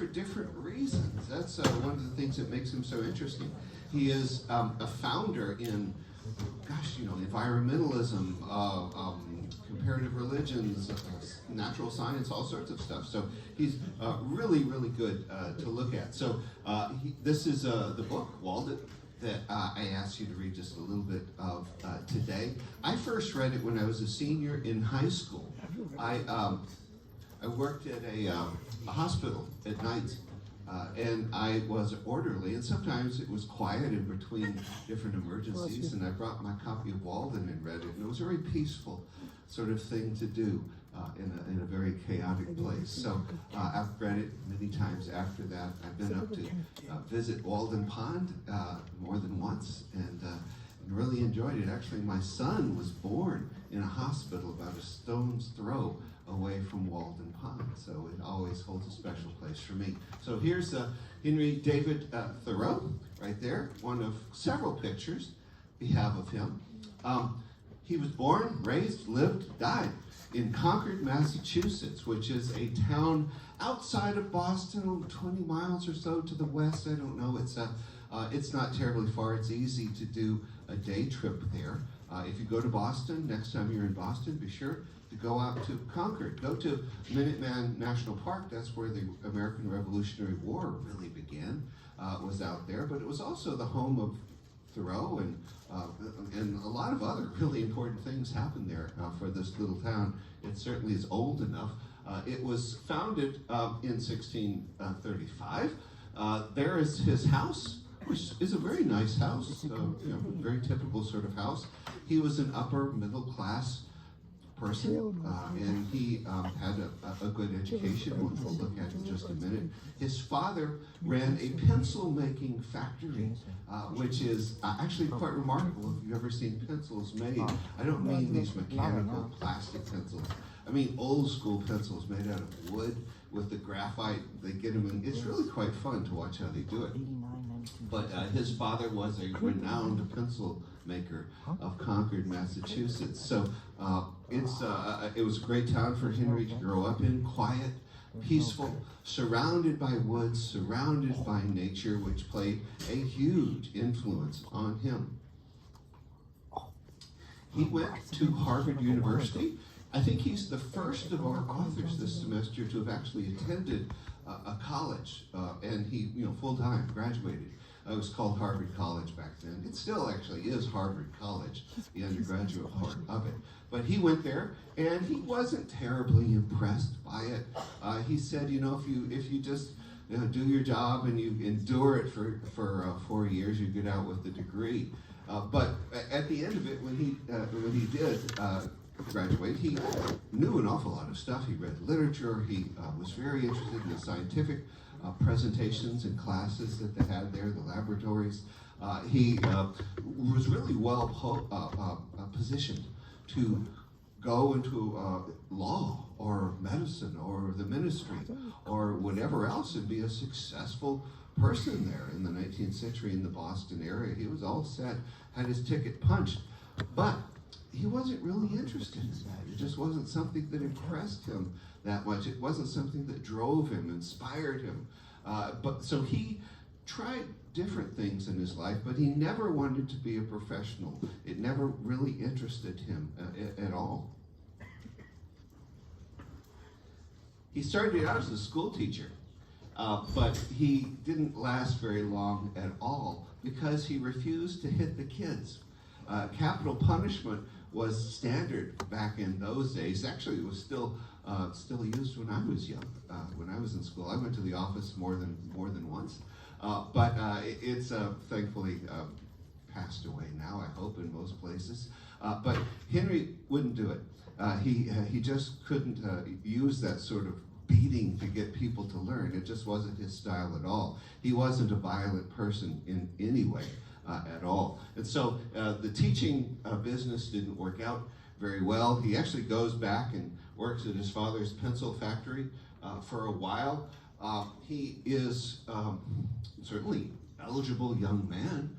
for different reasons. That's one of the things that makes him so interesting. He is a founder in, environmentalism, comparative religions, natural science, all sorts of stuff. So he's really, really good to look at. So this is the book, Walden, that I asked you to read just a little bit of today. I first read it when I was a senior in high school. I worked at a hospital at night, and I was orderly, and sometimes it was quiet in between different emergencies, and I brought my copy of Walden and read it, and it was a very peaceful sort of thing to do in a very chaotic place. So I've read it many times after that. I've been up to visit Walden Pond more than once, and really enjoyed it. Actually, my son was born in a hospital about a stone's throw away from Walden Pond, so it always holds a special place for me. So here's Henry David Thoreau, right there, one of several pictures we have of him. He was born, raised, lived, died in Concord, Massachusetts, which is a town outside of Boston, 20 miles or so to the west. I don't know. It's not terribly far. It's easy to do a day trip there. If you go to Boston, next time you're in Boston, be sure to go out to Concord. Go to Minuteman National Park. That's where the American Revolutionary War really began, was out there. But it was also the home of Thoreau, and a lot of other really important things happened there for this little town. It certainly is old enough. It was founded in 1635. There is his house, which is a very nice house, very typical sort of house. He was an upper middle class person, and he had a good education, which we'll look at in just a minute. His father ran a pencil making factory, which is actually quite remarkable. If you've ever seen pencils made, I don't mean these mechanical plastic pencils. I mean old school pencils made out of wood with the graphite. They get them in. It's really quite fun to watch how they do it. But his father was a renowned pencil maker of Concord, Massachusetts. So it was a great town for Henry to grow up in, quiet, peaceful, surrounded by woods, surrounded by nature, which played a huge influence on him. He went to Harvard University. I think he's the first of our authors this semester to have actually attended a college, and he, full-time graduated. It was called Harvard College back then. It still actually is Harvard College, the undergraduate part of it. But he went there, and he wasn't terribly impressed by it. He said, if you just do your job and you endure it for 4 years, you get out with a degree. But at the end of it, when he did graduate, he knew an awful lot of stuff. He read literature. He was very interested in the scientific presentations and classes that they had there, the laboratories. He was really well positioned to go into law or medicine or the ministry or whatever else and be a successful person there in the 19th century in the Boston area. He was all set, had his ticket punched, but he wasn't really interested in that. It just wasn't something that impressed him that much. It wasn't something that drove him, inspired him. So he tried different things in his life, but he never wanted to be a professional. It never really interested him at all. He started out as a school teacher, but he didn't last very long at all because he refused to hit the kids. Capital punishment was standard back in those days. Actually, it was still used when I was young, when I was in school. I went to the office more than once, but it's thankfully passed away now, I hope, in most places. But Henry wouldn't do it. He just couldn't use that sort of beating to get people to learn. It just wasn't his style at all. He wasn't a violent person in any way at all. And so the teaching business didn't work out very well. He actually goes back and works at his father's pencil factory for a while. He is certainly eligible young man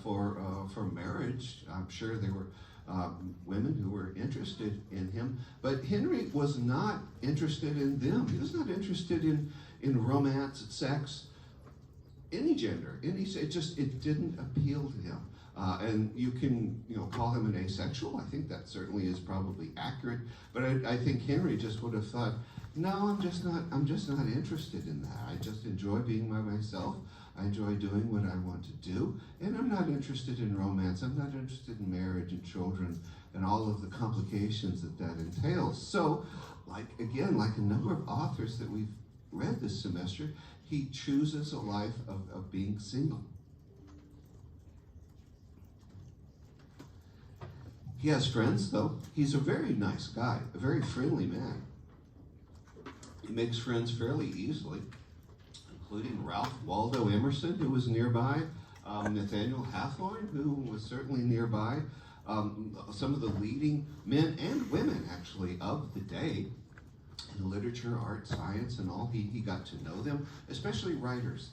for marriage. I'm sure there were women who were interested in him, but Henry was not interested in them. He was not interested in in romance, sex, any gender, it didn't appeal to him. And you can, call him an asexual. I think that certainly is probably accurate. But I think Henry just would have thought, no, I'm just not interested in that. I just enjoy being by myself. I enjoy doing what I want to do, and I'm not interested in romance. I'm not interested in marriage and children and all of the complications that entails. So, like a number of authors that we've read this semester, he chooses a life of being single. He has friends, though. He's a very nice guy, a very friendly man. He makes friends fairly easily, including Ralph Waldo Emerson, who was nearby, Nathaniel Hawthorne, who was certainly nearby, some of the leading men and women, actually, of the day in literature, art, science, and all. He got to know them, especially writers.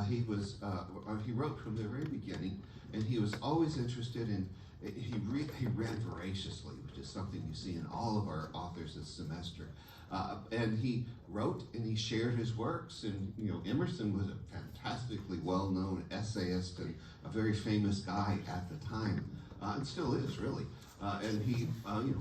He wrote from the very beginning, and he was always interested in. He read voraciously, which is something you see in all of our authors this semester. And he wrote and he shared his works. And Emerson was a fantastically well-known essayist and a very famous guy at the time, and still is really. And he,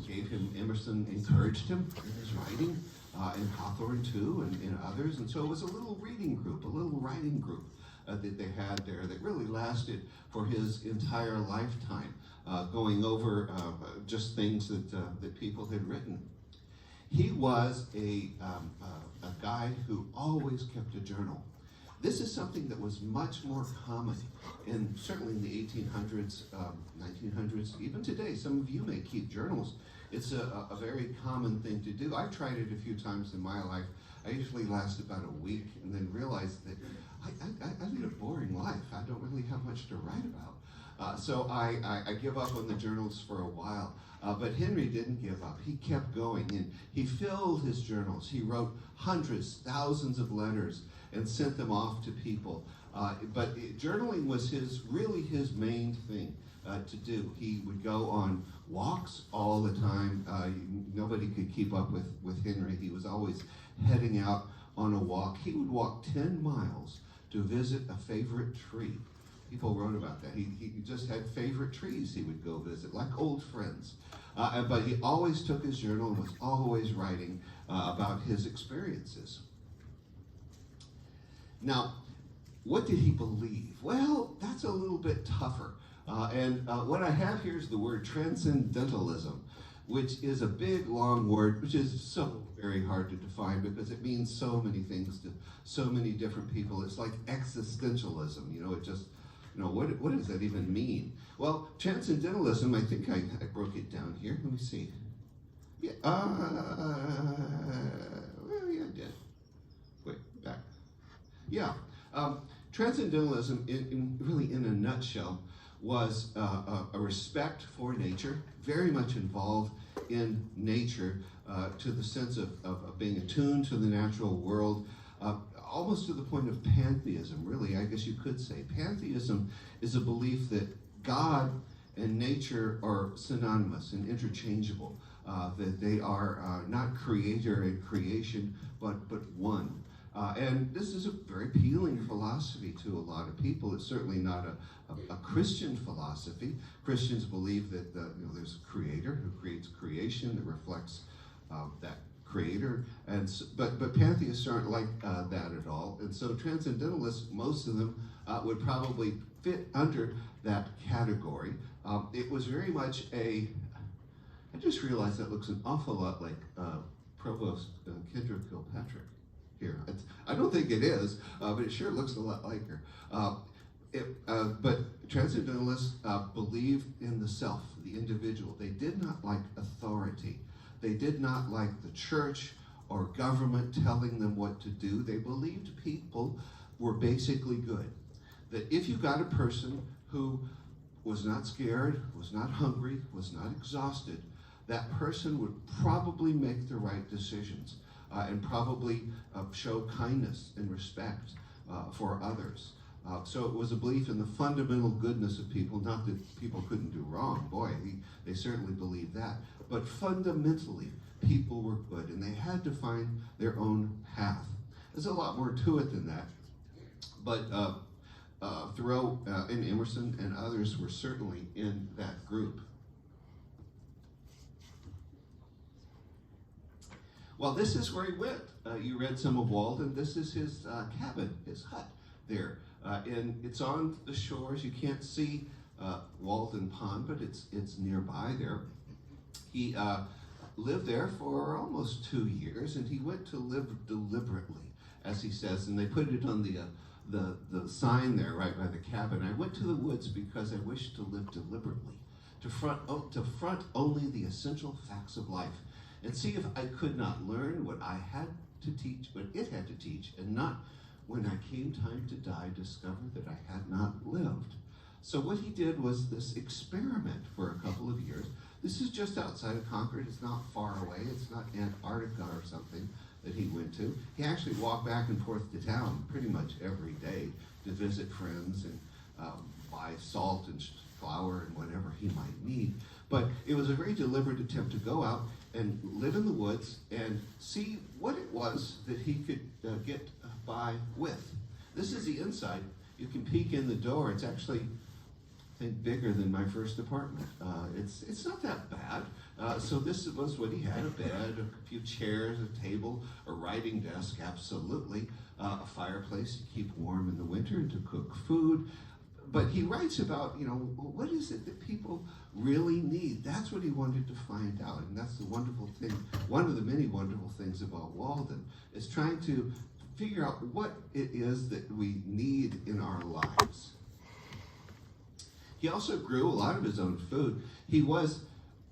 gave him. Emerson encouraged him in his writing, and Hawthorne too, and others. And so it was a little reading group, a little writing group that they had there that really lasted for his entire lifetime, going over just things that people had written. He was a guy who always kept a journal. This is something that was much more common certainly in the 1800s, 1900s, even today. Some of you may keep journals. It's a very common thing to do. I've tried it a few times in my life. I usually last about a week and then realize that I lead a boring life. I don't really have much to write about. So I give up on the journals for a while. But Henry didn't give up. He kept going, and he filled his journals. He wrote hundreds, thousands of letters and sent them off to people. But journaling was really his main thing to do. He would go on walks all the time. Nobody could keep up with Henry. He was always heading out on a walk. He would walk 10 miles to visit a favorite tree. People wrote about that. He just had favorite trees he would go visit, like old friends. But he always took his journal and was always writing about his experiences. Now, what did he believe? Well, that's a little bit tougher. And what I have here is the word transcendentalism, which is a big, long word, which is so very hard to define because it means so many things to so many different people. It's like existentialism, it just, what does that even mean? Well, transcendentalism, I think I broke it down here. Let me see. Yeah, well, yeah, I did. Wait, back. Yeah, transcendentalism, really in a nutshell, was a respect for nature, very much involved in nature, to the sense of being attuned to the natural world, almost to the point of pantheism, really, I guess you could say. Pantheism is a belief that God and nature are synonymous and interchangeable, that they are not creator and creation, but one. And this is a very appealing philosophy to a lot of people. It's certainly not a Christian philosophy. Christians believe that there's a creator who creates creation that reflects that creator. But pantheists aren't like that at all. And so transcendentalists, most of them would probably fit under that category. It was very much I just realized that looks an awful lot like Provost Kendra Kilpatrick here. I don't think it is, but it sure looks a lot like her. But transcendentalists believed in the self, the individual. They did not like authority. They did not like the church or government telling them what to do. They believed people were basically good. That if you got a person who was not scared, was not hungry, was not exhausted, that person would probably make the right decisions. And probably show kindness and respect for others. So it was a belief in the fundamental goodness of people, not that people couldn't do wrong. Boy, they certainly believed that. But fundamentally, people were good, and they had to find their own path. there's a lot more to it than that. But Thoreau and Emerson and others were certainly in that group. Well, this is where he went. You read some of Walden. This is his cabin, his hut there. And it's on the shores. You can't see Walden Pond, but it's nearby there. He lived there for almost 2 years, and he went to live deliberately, as he says, and they put it on the sign there right by the cabin. I went to the woods because I wished to live deliberately, to front only the essential facts of life, and see if I could not learn what I had to teach, what it had to teach, and not, when I came time to die, discover that I had not lived. So what he did was this experiment for a couple of years. This is just outside of Concord. It's not far away. It's not Antarctica or something that he went to. He actually walked back and forth to town pretty much every day to visit friends and buy salt and flour and whatever he might need. But it was a very deliberate attempt to go out and live in the woods and see what it was that he could get by with. This is the inside. You can peek in the door. It's actually, I think, bigger than my first apartment. It's not that bad. So this was what he had: a bed, a few chairs, a table, a writing desk, absolutely, a fireplace to keep warm in the winter and to cook food. But he writes about, what is it that people really need? That's what he wanted to find out, and that's the wonderful thing. One of the many wonderful things about Walden is trying to figure out what it is that we need in our lives. He also grew a lot of his own food. He was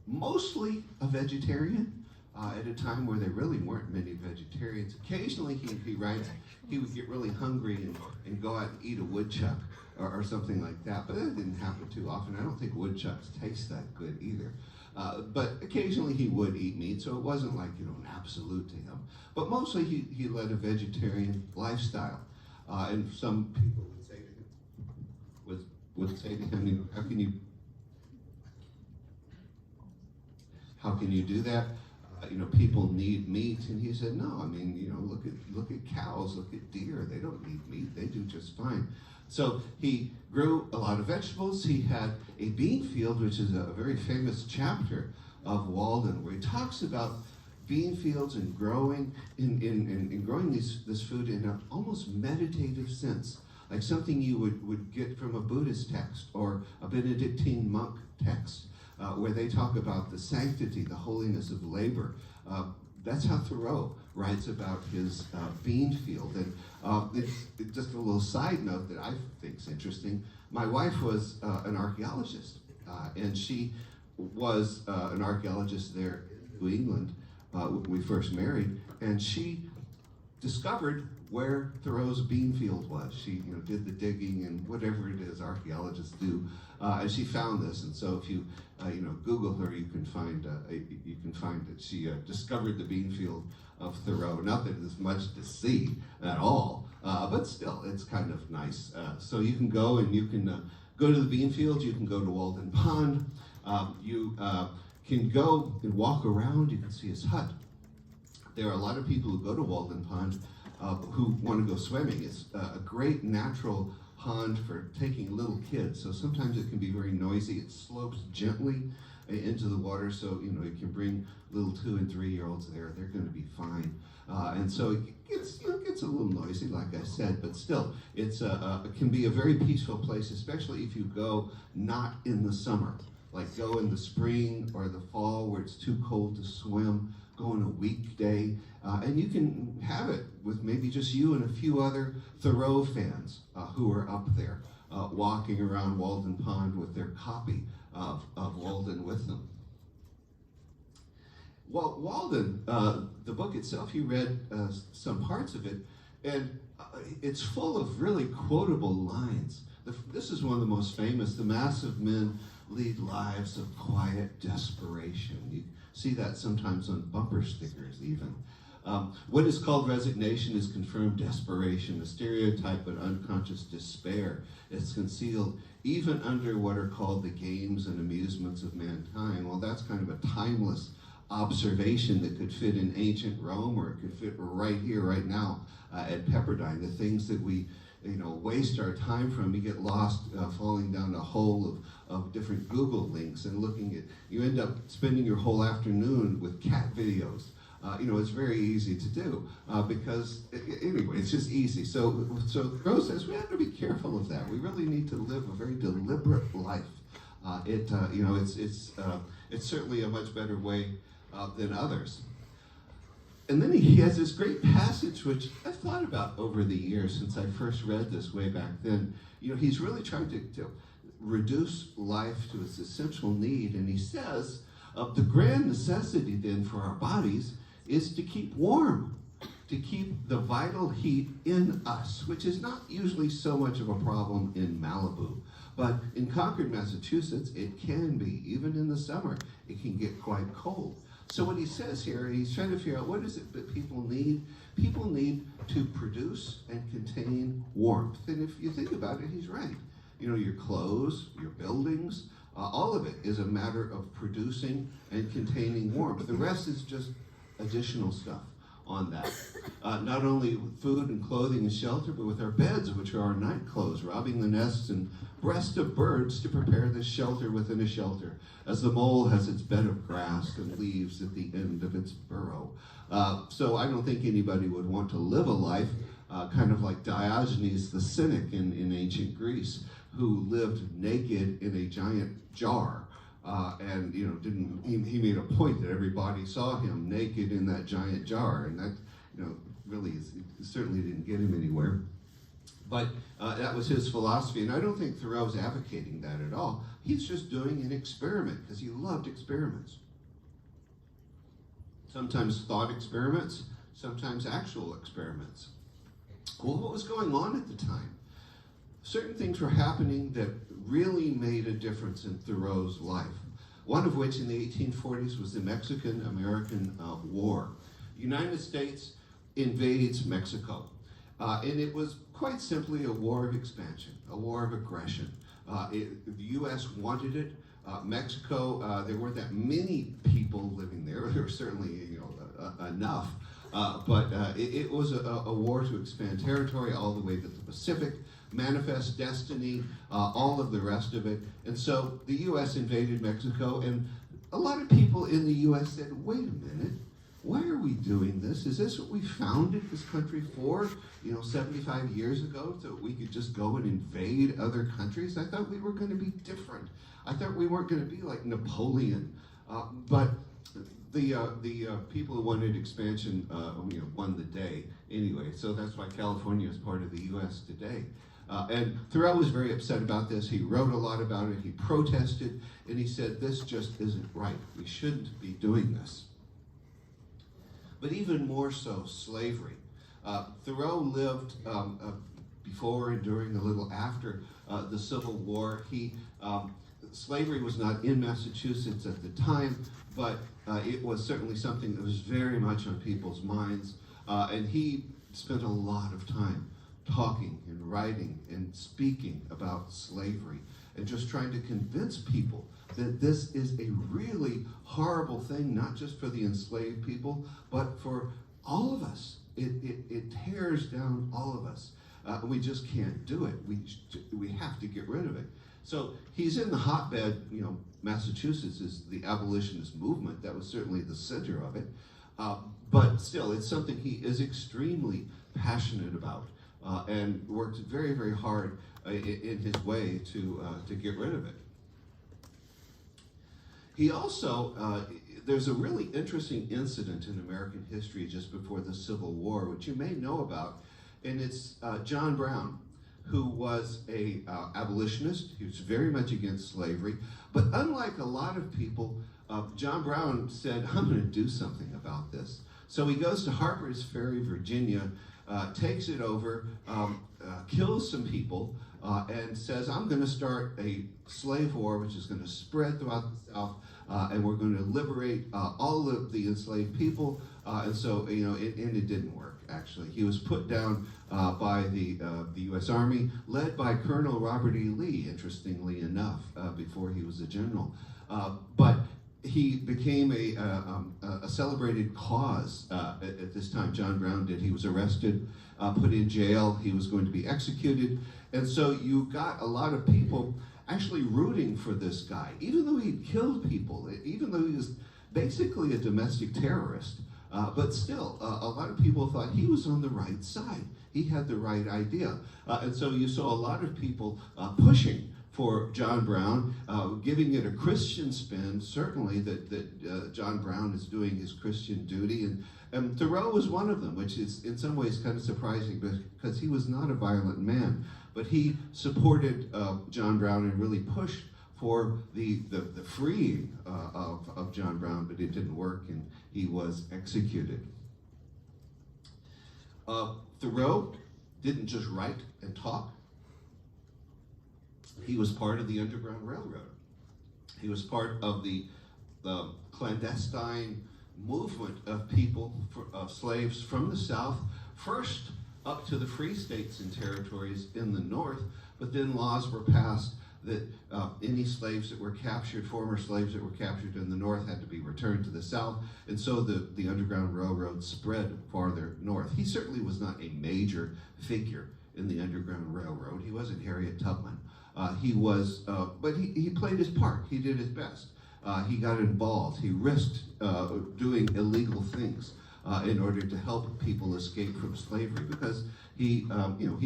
mostly a vegetarian at a time where there really weren't many vegetarians. Occasionally, he writes, he would get really hungry and go out and eat a woodchuck or something like that, but that didn't happen too often. I don't think woodchucks taste that good either. But occasionally he would eat meat, so it wasn't like, an absolute to him. But mostly he led a vegetarian lifestyle. And some people would say to him, how can you do that? People need meat. And he said, no, look at cows, look at deer. They don't need meat. They do just fine. So he grew a lot of vegetables. He had a bean field, which is a very famous chapter of Walden, where he talks about bean fields and growing growing this food in an almost meditative sense, like something you would get from a Buddhist text or a Benedictine monk text, where they talk about the sanctity, the holiness of labor. That's how Thoreau writes about his bean field. And it's just a little side note that I think is interesting. My wife was an archaeologist, and she was an archaeologist there in New England when we first married, and she discovered where Thoreau's bean field was. She did the digging and whatever it is archaeologists do, and she found this. And so if you Google her, you can find that she discovered the bean field of Thoreau. Not that there's much to see at all, but still, it's kind of nice. So you can go and you can go to the bean field. You can go to Walden Pond. You can go and walk around. You can see his hut. There are a lot of people who go to Walden Pond who want to go swimming. It's a great natural pond for taking little kids. So sometimes it can be very noisy. It slopes gently into the water, so you can bring little 2 and 3 year olds there. They're going to be fine. And so it gets a little noisy, like I said, but still, it can be a very peaceful place, especially if you go not in the summer. Like go in the spring or the fall where it's too cold to swim. Go on a weekday, and you can have it with maybe just you and a few other Thoreau fans who are up there walking around Walden Pond with their copy of Walden with them. Well, Walden, the book itself, you read some parts of it, and it's full of really quotable lines. This is one of the most famous. The massive men lead lives of quiet desperation. You see that sometimes on bumper stickers even. What is called resignation is confirmed desperation, a stereotype but unconscious despair. It's concealed even under what are called the games and amusements of mankind. Well, that's kind of a timeless observation that could fit in ancient Rome, or it could fit right here, right now, at Pepperdine, the things that we waste our time from. We get lost falling down a hole of different Google links and looking at, you end up spending your whole afternoon with cat videos. It's very easy to do because, anyway, it's just easy. So Thoreau says we have to be careful of that. We really need to live a very deliberate life. It's certainly a much better way than others. And then he has this great passage, which I've thought about over the years since I first read this way back then. He's really trying to reduce life to its essential need. And he says, the grand necessity then for our bodies is to keep warm, to keep the vital heat in us, which is not usually so much of a problem in Malibu. But in Concord, Massachusetts, it can be. Even in the summer, it can get quite cold. So what he says here, he's trying to figure out what is it that people need. People need to produce and contain warmth. And if you think about it, he's right. Your clothes, your buildings, all of it is a matter of producing and containing warmth. The rest is just additional stuff on that. Not only with food and clothing and shelter, but with our beds, which are our night clothes, robbing the nests and breast of birds to prepare this shelter within a shelter, as the mole has its bed of grass and leaves at the end of its burrow. So I don't think anybody would want to live a life kind of like Diogenes the Cynic in ancient Greece, who lived naked in a giant jar. He made a point that everybody saw him naked in that giant jar, and that, really certainly didn't get him anywhere. But that was his philosophy, and I don't think Thoreau's advocating that at all. He's just doing an experiment because he loved experiments. Sometimes thought experiments, sometimes actual experiments. Well, what was going on at the time? Certain things were happening that really made a difference in Thoreau's life. One of which in the 1840s was the Mexican-American War. The United States invades Mexico. And it was quite simply a war of expansion, a war of aggression. The U.S. wanted it. Mexico, there weren't that many people living there. There were certainly enough. But it was a war to expand territory all the way to the Pacific, manifest destiny, all of the rest of it. And so the U.S. invaded Mexico, and a lot of people in the U.S. said, wait a minute, why are we doing this? Is this what we founded this country for, 75 years ago, so we could just go and invade other countries? I thought we were going to be different. I thought we weren't going to be like Napoleon. But the people who wanted expansion, won the day anyway. So that's why California is part of the U.S. today. And Thoreau was very upset about this. He wrote a lot about it. He protested, and he said, this just isn't right. We shouldn't be doing this. But even more so, slavery. Thoreau lived before and during, a little after the Civil War. Slavery was not in Massachusetts at the time, but it was certainly something that was very much on people's minds. And he spent a lot of time talking and writing and speaking about slavery and just trying to convince people that this is a really horrible thing, not just for the enslaved people, but for all of us. It tears down all of us. We just can't do it. We have to get rid of it. So he's in the hotbed, Massachusetts is the abolitionist movement. That was certainly the center of it. But still, it's something he is extremely passionate about and worked very, very hard in his way to get rid of it. He also, there's a really interesting incident in American history just before the Civil War, which you may know about, and it's John Brown, who was a abolitionist. He was very much against slavery, but unlike a lot of people, John Brown said, I'm going to do something about this. So he goes to Harper's Ferry, Virginia, takes it over, kills some people, and says, I'm going to start a slave war, which is going to spread throughout the South, and we're going to liberate all of the enslaved people. And so, it didn't work, actually. He was put down by the U.S. Army, led by Colonel Robert E. Lee, interestingly enough, before he was a general. But he became a celebrated cause at this time. John Brown did. He was arrested, put in jail. He was going to be executed. And so you got a lot of people actually rooting for this guy, even though he killed people, even though he was basically a domestic terrorist. But still, a lot of people thought he was on the right side. He had the right idea. And so you saw a lot of people pushing for John Brown, giving it a Christian spin, certainly that John Brown is doing his Christian duty. And Thoreau was one of them, which is in some ways kind of surprising because he was not a violent man. But he supported John Brown and really pushed for the freeing of John Brown, but it didn't work and he was executed. Thoreau didn't just write and talk. He was part of the Underground Railroad. He was part of the clandestine movement of people, of slaves from the South, first up to the free states and territories in the North, but then laws were passed that any slaves that were captured, former slaves that were captured in the North, had to be returned to the South, and so the Underground Railroad spread farther north. He certainly was not a major figure in the Underground Railroad. He wasn't Harriet Tubman. But he played his part. He did his best. He got involved. He risked doing illegal things in order to help people escape from slavery because he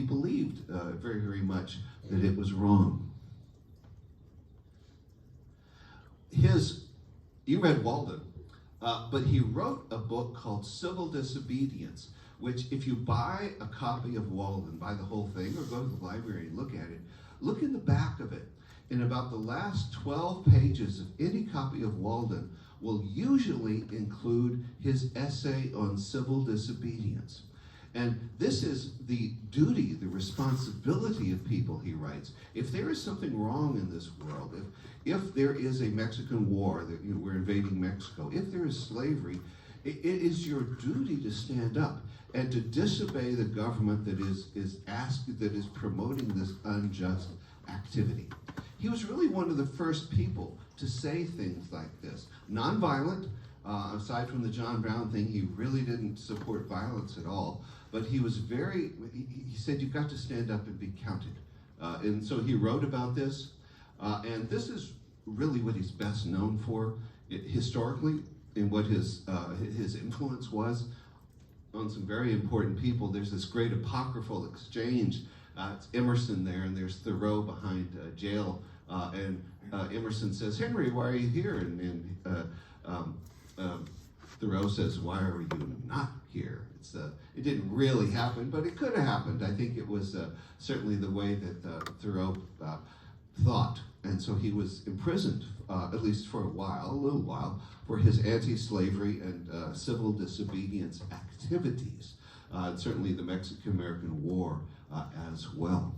believed very, very much that it was wrong. You read Walden, but he wrote a book called Civil Disobedience, which if you buy a copy of Walden, buy the whole thing, or go to the library and look at it, look in the back of it. In about the last 12 pages of any copy of Walden will usually include his essay on civil disobedience. And this is the duty, the responsibility of people, he writes. If there is something wrong in this world, if there is a Mexican war, that we're invading Mexico, if there is slavery, it is your duty to stand up and to disobey the government that is promoting this unjust activity. He was really one of the first people to say things like this. Nonviolent, aside from the John Brown thing, he really didn't support violence at all. But he was he said, you've got to stand up and be counted. And so he wrote about this. And this is really what he's best known for historically, and what his influence was on some very important people. There's this great apocryphal exchange. It's Emerson there, and there's Thoreau behind jail. And Emerson says, "Henry, why are you here?" And Thoreau says, "Why are you not here?" It didn't really happen, but it could have happened. I think it was certainly the way that Thoreau thought. And so he was imprisoned, at least for a little while, for his anti-slavery and civil disobedience activities. Certainly the Mexican-American War as well.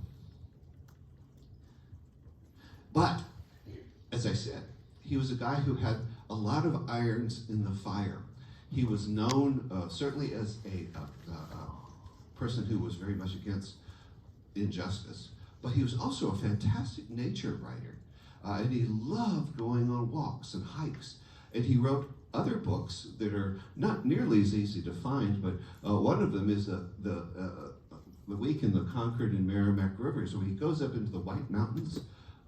But, as I said, he was a guy who had a lot of irons in the fire. He was known certainly as a person who was very much against injustice, but he was also a fantastic nature writer. And he loved going on walks and hikes. And he wrote other books that are not nearly as easy to find, but one of them is the Week in the Concord and Merrimack Rivers, where he goes up into the White Mountains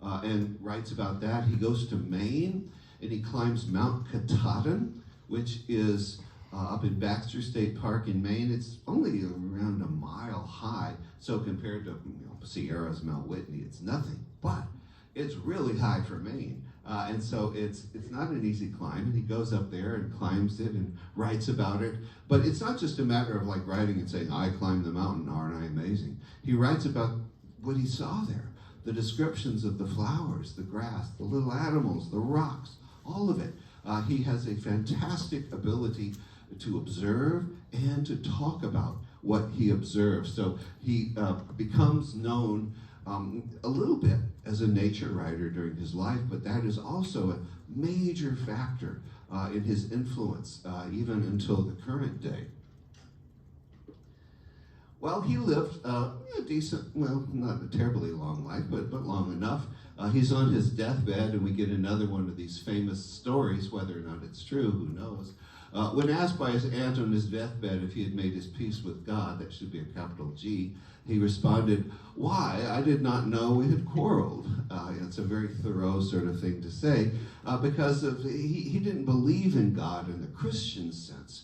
and writes about that. He goes to Maine and he climbs Mount Katahdin, which is up in Baxter State Park in Maine. It's only around a mile high, so compared to Sierra's Mount Whitney, it's nothing. But it's really high for Maine, and so it's not an easy climb. And he goes up there and climbs it and writes about it. But it's not just a matter of like writing and saying, "I climbed the mountain, aren't I amazing?" He writes about what he saw there, the descriptions of the flowers, the grass, the little animals, the rocks, all of it. He has a fantastic ability to observe and to talk about what he observes. So he becomes known a little bit as a nature writer during his life, but that is also a major factor in his influence, even until the current day. Well, he lived a decent, well, not a terribly long life, but long enough. He's on his deathbed, and we get another one of these famous stories, whether or not it's true, who knows. When asked by his aunt on his deathbed if he had made his peace with God, that should be a capital G, he responded, "Why? I did not know we had quarreled." It's a very Thoreau sort of thing to say, because he didn't believe in God in the Christian sense.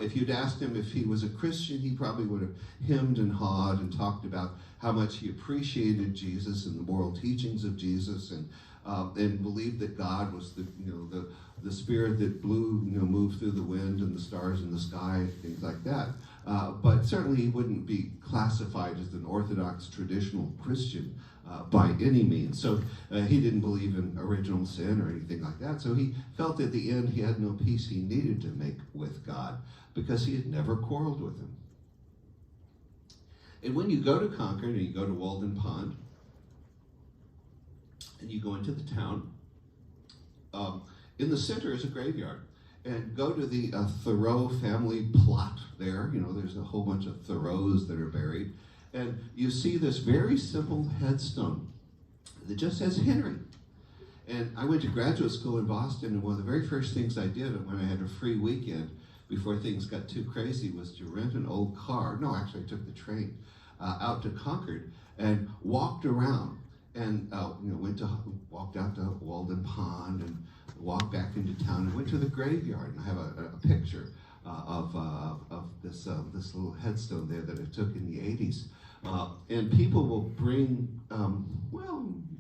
If you'd asked him if he was a Christian, he probably would have hemmed and hawed and talked about how much he appreciated Jesus and the moral teachings of Jesus, and believed that God was the spirit that blew, moved through the wind and the stars in the sky, things like that. But certainly he wouldn't be classified as an Orthodox traditional Christian by any means. So he didn't believe in original sin or anything like that. So he felt at the end he had no peace he needed to make with God because he had never quarreled with him. And when you go to Concord and you go to Walden Pond and you go into the town, in the center is a graveyard. And go to the Thoreau family plot there. There's a whole bunch of Thoreaus that are buried. And you see this very simple headstone that just says Henry. And I went to graduate school in Boston, and one of the very first things I did when I had a free weekend before things got too crazy was to rent an old car. No, actually I took the train out to Concord and walked around and walked out to Walden Pond and walked back into town and went to the graveyard. And I have a picture of this little headstone there that I took in the 80s. And people will bring,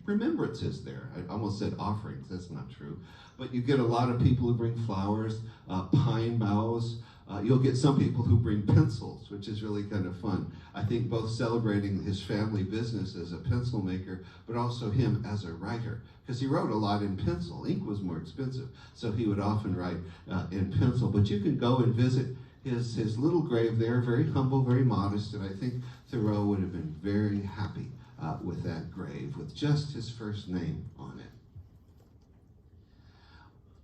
remembrances there. I almost said offerings, that's not true. But you get a lot of people who bring flowers, pine boughs. You'll get some people who bring pencils, which is really kind of fun. I think both celebrating his family business as a pencil maker, but also him as a writer, because he wrote a lot in pencil. Ink was more expensive, so he would often write in pencil. But you can go and visit his little grave there, very humble, very modest, and I think Thoreau would have been very happy with that grave, with just his first name on it.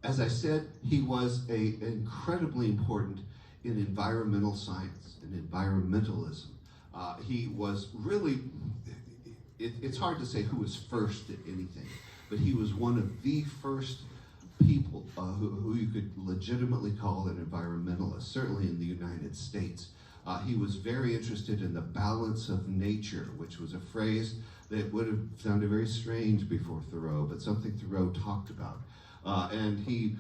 As I said, he was incredibly important in environmental science and environmentalism. He was really, it's hard to say who was first at anything, but he was one of the first people who you could legitimately call an environmentalist, certainly in the United States. He was very interested in the balance of nature, which was a phrase that would have sounded very strange before Thoreau, but something Thoreau talked about. And he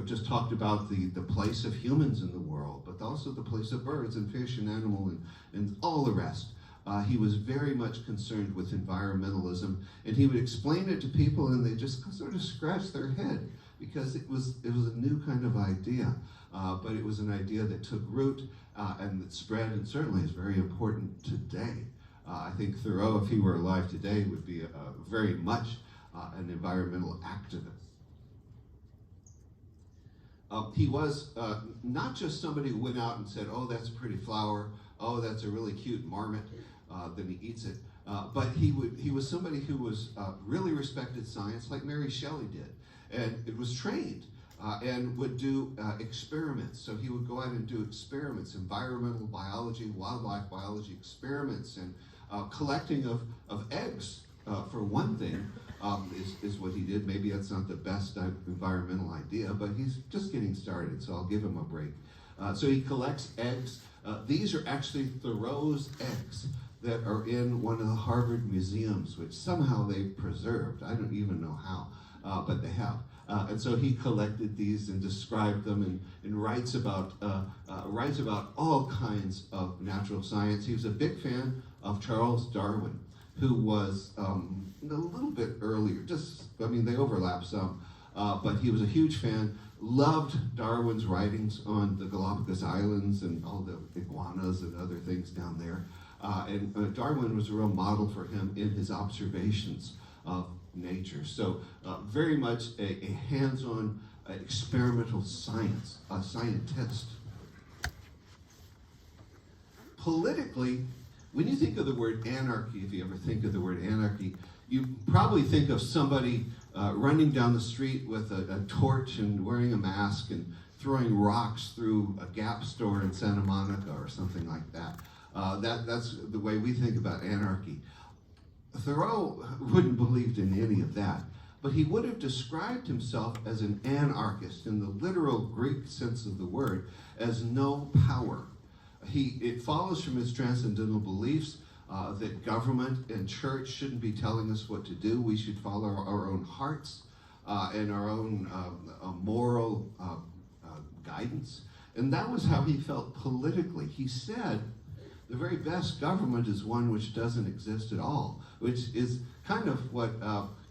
just talked about the place of humans in the world, but also the place of birds and fish and animal and all the rest. He was very much concerned with environmentalism, and he would explain it to people, and they just sort of scratched their head because it was a new kind of idea, but it was an idea that took root and that spread, and certainly is very important today. I think Thoreau, if he were alive today, would be very much an environmental activist. He was not just somebody who went out and said, "Oh, that's a pretty flower. Oh, that's a really cute marmot." Then he eats it. But he was somebody who was really respected science, like Mary Shelley did, and it was trained and would do experiments. So he would go out and do experiments, environmental biology, wildlife biology experiments, and collecting of eggs. For one thing, is what he did. Maybe that's not the best environmental idea, but he's just getting started, so I'll give him a break. So he collects eggs. These are actually Thoreau's eggs that are in one of the Harvard museums, which somehow they've preserved. I don't even know how, but they have. And so he collected these and described them and writes about all kinds of natural science. He was a big fan of Charles Darwin, who was a little bit earlier, they overlap some, but he was a huge fan, loved Darwin's writings on the Galapagos Islands and all the iguanas and other things down there. And Darwin was a real model for him in his observations of nature. So very much a hands-on experimental science, a scientist. Politically, when you think of the word anarchy, if you ever think of the word anarchy, you probably think of somebody running down the street with a torch and wearing a mask and throwing rocks through a Gap store in Santa Monica or something like that. That's the way we think about anarchy. Thoreau wouldn't have believed in any of that, but he would have described himself as an anarchist in the literal Greek sense of the word, as no power. It follows from his transcendental beliefs that government and church shouldn't be telling us what to do. We should follow our own hearts and our own moral guidance. And that was how he felt politically. He said, the very best government is one which doesn't exist at all, which is kind of what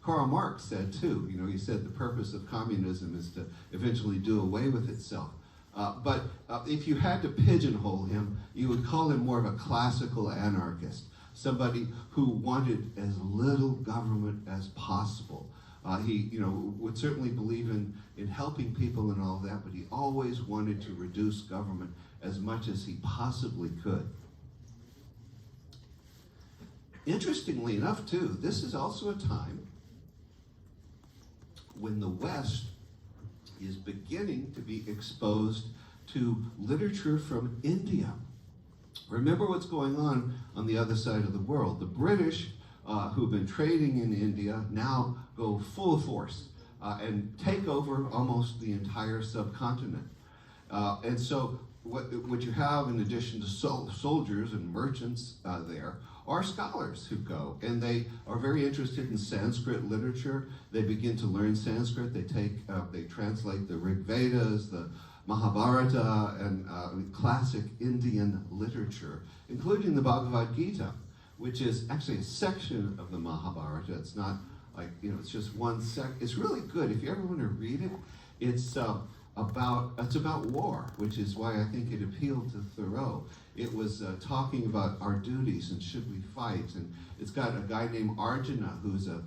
Karl Marx said too. You know, he said the purpose of communism is to eventually do away with itself. But if you had to pigeonhole him, you would call him more of a classical anarchist, somebody who wanted as little government as possible. He, would certainly believe in helping people and all that, but he always wanted to reduce government as much as he possibly could. Interestingly enough, too, this is also a time when the West is beginning to be exposed to literature from India. Remember what's going on the other side of the world. The British, who've been trading in India, now go full force and take over almost the entire subcontinent. And so what you have, in addition to soldiers and merchants there, are scholars who go, and they are very interested in Sanskrit literature. They begin to learn Sanskrit. They translate the Rig Vedas, the Mahabharata, and classic Indian literature, including the Bhagavad Gita, which is actually a section of the Mahabharata. It's not like, it's just one It's really good. If you ever want to read it, it's about war, which is why I think it appealed to Thoreau. It was talking about our duties and should we fight. And it's got a guy named Arjuna who's a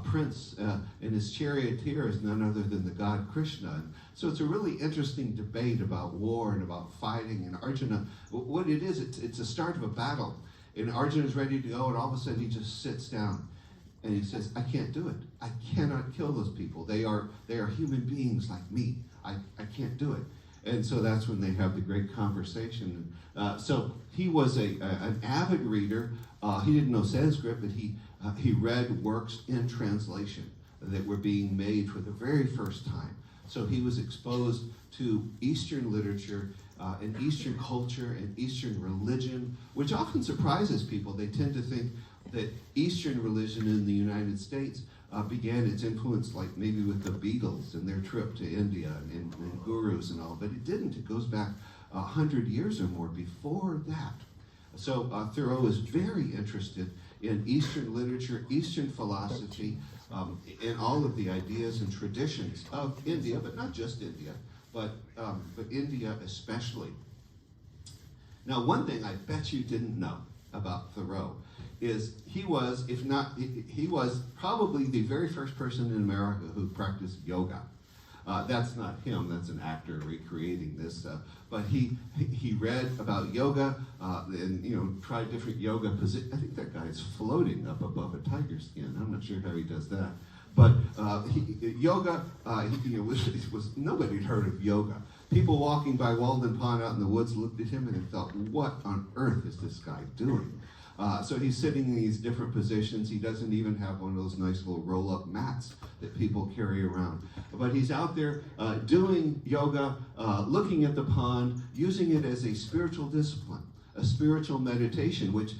prince, and his charioteer is none other than the god Krishna. And so it's a really interesting debate about war and about fighting. And Arjuna, what it is, it's the start of a battle. And Arjuna's ready to go, and all of a sudden he just sits down. And he says, I can't do it. I cannot kill those people. They are human beings like me. I can't do it. And so that's when they have the great conversation. So he was an avid reader. He didn't know Sanskrit, but he read works in translation that were being made for the very first time. So he was exposed to Eastern literature and Eastern culture and Eastern religion, which often surprises people. They tend to think that Eastern religion in the United States began its influence like maybe with the Beatles and their trip to India and gurus and all, but it didn't. It goes back 100 years or more before that. So Thoreau is very interested in Eastern literature, Eastern philosophy, and all of the ideas and traditions of India, but not just India, but India especially. Now, one thing I bet you didn't know about Thoreau is he was probably the very first person in America who practiced yoga. That's not him, that's an actor recreating this. But he read about yoga and tried different yoga positions. I think that guy is floating up above a tiger skin. I'm not sure how he does that. But yoga, nobody had heard of yoga. People walking by Walden Pond out in the woods looked at him and they thought, what on earth is this guy doing? So he's sitting in these different positions. He doesn't even have one of those nice little roll-up mats that people carry around. But he's out there doing yoga, looking at the pond, using it as a spiritual discipline, a spiritual meditation, which,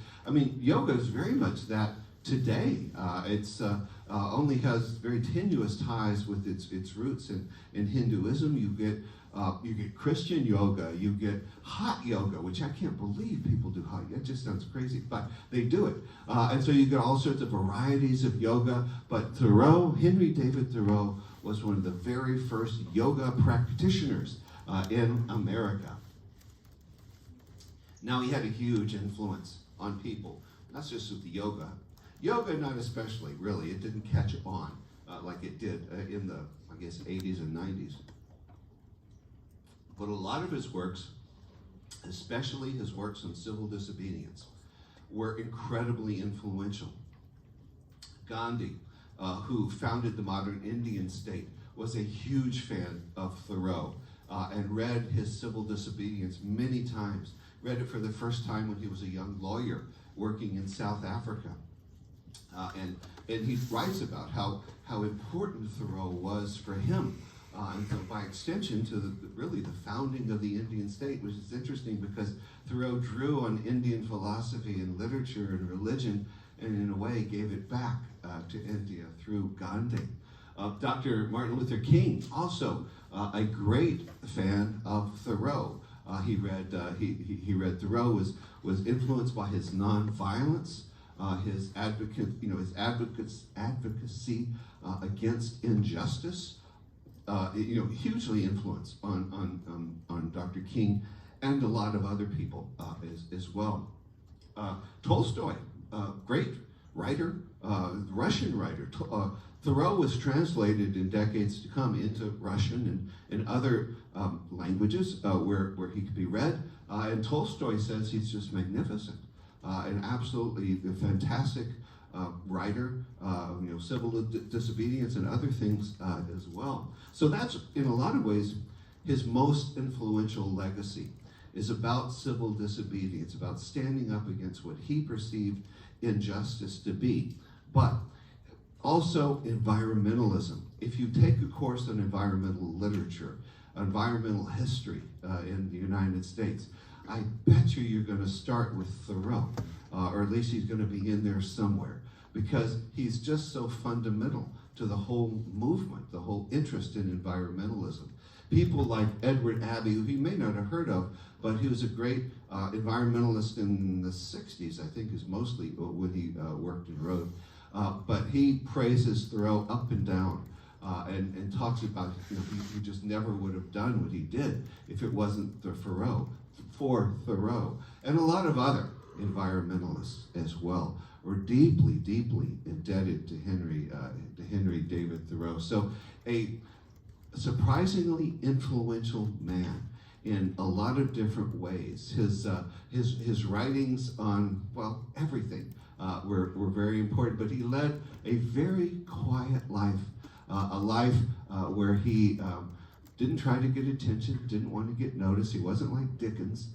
yoga is very much that today. It's only has very tenuous ties with its roots in Hinduism. You get Christian yoga, you get hot yoga, which I can't believe people do hot yoga. It just sounds crazy, but they do it. And so you get all sorts of varieties of yoga. But Thoreau, Henry David Thoreau, was one of the very first yoga practitioners in America. Now, he had a huge influence on people, not just with the yoga. Yoga, not especially, really. It didn't catch on like it did in the, 80s and 90s. But a lot of his works, especially his works on civil disobedience, were incredibly influential. Gandhi, who founded the modern Indian state, was a huge fan of Thoreau and read his civil disobedience many times. read it for the first time when he was a young lawyer working in South Africa. And he writes about how important Thoreau was for him, and so by extension to really the founding of the Indian state, which is interesting because Thoreau drew on Indian philosophy and literature and religion, and in a way gave it back to India through Gandhi. Dr. Martin Luther King, also a great fan of Thoreau. He read Thoreau, was influenced by his nonviolence, his advocacy against injustice. Hugely influenced on Dr. King and a lot of other people as well. Tolstoy, great writer, Russian writer. Thoreau was translated in decades to come into Russian and other languages where he could be read. And Tolstoy says he's just magnificent, and absolutely fantastic writer, civil disobedience and other things as well. So that's, in a lot of ways, his most influential legacy is about civil disobedience, about standing up against what he perceived injustice to be. But also environmentalism. If you take a course on environmental literature, environmental history in the United States, I bet you're going to start with Thoreau, or at least he's going to be in there somewhere, because he's just so fundamental to the whole movement, the whole interest in environmentalism. People like Edward Abbey, who you may not have heard of, but he was a great environmentalist in the 60s, I think is mostly when he worked and wrote. But he praises Thoreau up and down and talks about, he just never would have done what he did if it wasn't for Thoreau. And a lot of other environmentalists as well were deeply, deeply indebted to Henry David Thoreau. So a surprisingly influential man in a lot of different ways. His writings on, well, everything were very important, but he led a very quiet life, a life where he didn't try to get attention, didn't want to get noticed. He wasn't like Dickens.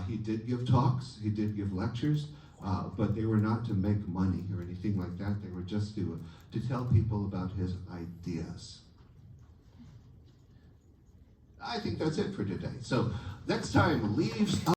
He did give talks, he did give lectures, but they were not to make money or anything like that. They were just to tell people about his ideas. I think that's it for today. So next time, Leaves